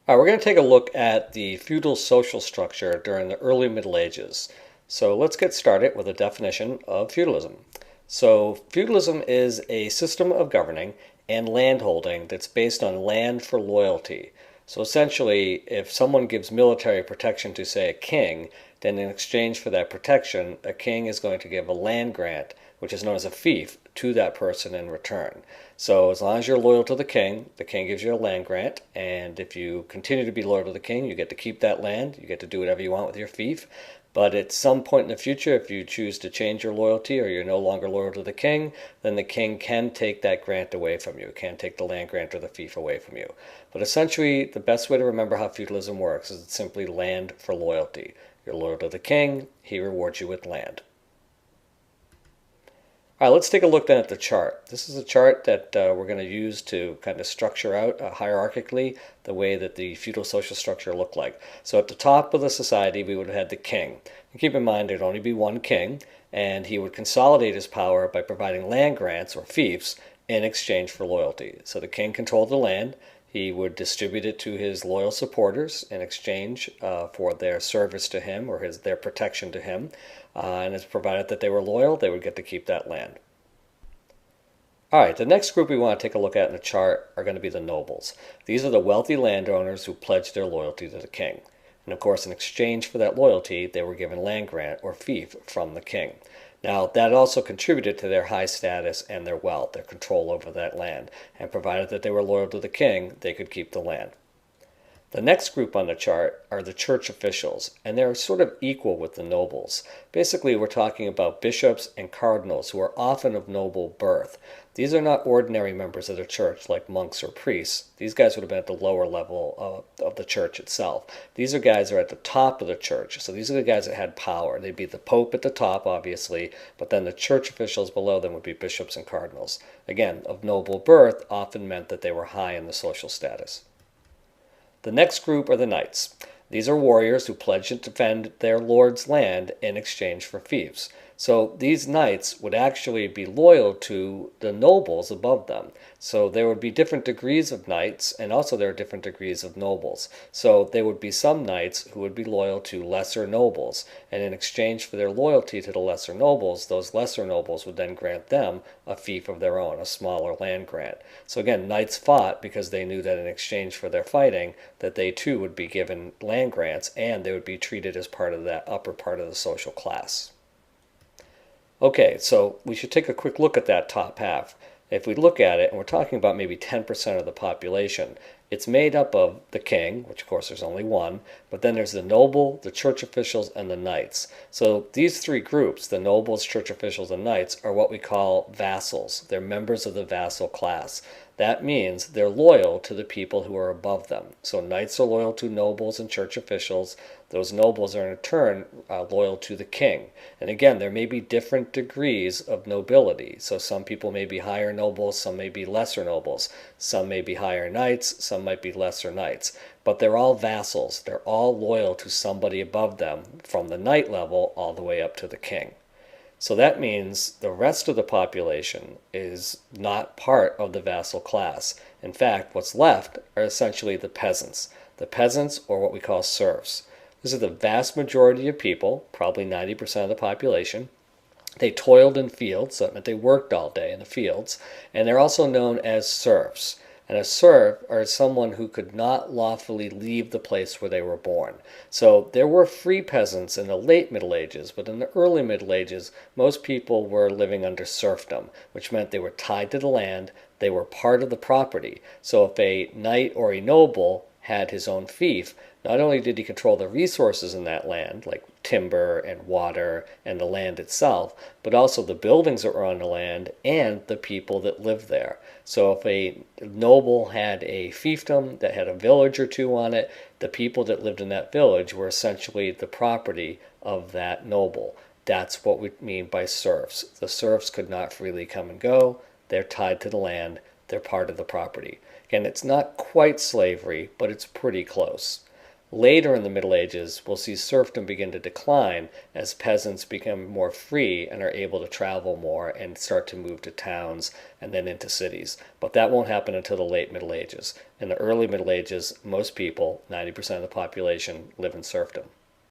All right, we're going to take a look at the feudal social structure during the early Middle Ages. So let's get started with a definition of feudalism. So feudalism is a system of governing and landholding that's based on land for loyalty. So essentially, if someone gives military protection to, say, a king, then in exchange for that protection, a king is going to give a land grant, which is known as a fief, to that person in return. So as long as you're loyal to the king gives you a land grant, and if you continue to be loyal to the king, you get to keep that land, you get to do whatever you want with your fief. But at some point in the future, if you choose to change your loyalty or you're no longer loyal to the king, then the king can take that grant away from you, can take the land grant or the fief away from you. But essentially, the best way to remember how feudalism works is it's simply land for loyalty. You're loyal to the king, he rewards you with land. All right, let's take a look then at the chart. This is a chart that we're going to use to kind of structure out hierarchically the way that the feudal social structure looked like. So at the top of the society, we would have had the king. And keep in mind, there'd only be one king, and he would consolidate his power by providing land grants or fiefs in exchange for loyalty. So the king controlled the land. He would distribute it to his loyal supporters in exchange for their service to him or their protection to him. And it's provided that they were loyal, they would get to keep that land. All right, the next group we want to take a look at in the chart are going to be the nobles. These are the wealthy landowners who pledged their loyalty to the king. And of course, in exchange for that loyalty, they were given land grant or fief from the king. Now, that also contributed to their high status and their wealth, their control over that land. And provided that they were loyal to the king, they could keep the land. The next group on the chart are the church officials, and they're sort of equal with the nobles. Basically, we're talking about bishops and cardinals who are often of noble birth. These are not ordinary members of the church like monks or priests. These guys would have been at the lower level of the church itself. These are guys who are at the top of the church. So these are the guys that had power. They'd be the pope at the top, obviously, but then the church officials below them would be bishops and cardinals. Again, of noble birth often meant that they were high in the social status. The next group are the knights. These are warriors who pledge to defend their lord's land in exchange for fiefs. So these knights would actually be loyal to the nobles above them. So there would be different degrees of knights, and also there are different degrees of nobles. So there would be some knights who would be loyal to lesser nobles, and in exchange for their loyalty to the lesser nobles, those lesser nobles would then grant them a fief of their own, a smaller land grant. So again, knights fought because they knew that in exchange for their fighting, that they too would be given land grants, and they would be treated as part of that upper part of the social class. Okay, so we should take a quick look at that top half. If we look at it, and we're talking about maybe 10% of the population, it's made up of the king, which of course there's only one, but then there's the noble, the church officials, and the knights. So these three groups, the nobles, church officials, and knights, are what we call vassals. They're members of the vassal class. That means they're loyal to the people who are above them. So knights are loyal to nobles and church officials. Those nobles are in turn loyal to the king. And again, there may be different degrees of nobility. So some people may be higher nobles, some may be lesser nobles. Some may be higher knights, some might be lesser knights. But they're all vassals. They're all loyal to somebody above them, from the knight level all the way up to the king. So that means the rest of the population is not part of the vassal class. In fact, what's left are essentially the peasants. The peasants, or what we call serfs. This is the vast majority of people, probably 90% of the population. They toiled in fields, so that meant they worked all day in the fields, and they're also known as serfs. And a serf are someone who could not lawfully leave the place where they were born. So there were free peasants in the late Middle Ages, but in the early Middle Ages, most people were living under serfdom, which meant they were tied to the land, they were part of the property. So if a knight or a noble had his own fief, not only did he control the resources in that land, like timber and water and the land itself, but also the buildings that were on the land and the people that lived there. So if a noble had a fiefdom that had a village or two on it, the people that lived in that village were essentially the property of that noble. That's what we mean by serfs. The serfs could not freely come and go. They're tied to the land. They're part of the property. Again, it's not quite slavery, but it's pretty close. Later in the Middle Ages, we'll see serfdom begin to decline as peasants become more free and are able to travel more and start to move to towns and then into cities. But that won't happen until the late Middle Ages. In the early Middle Ages, most people, 90% of the population, live in serfdom.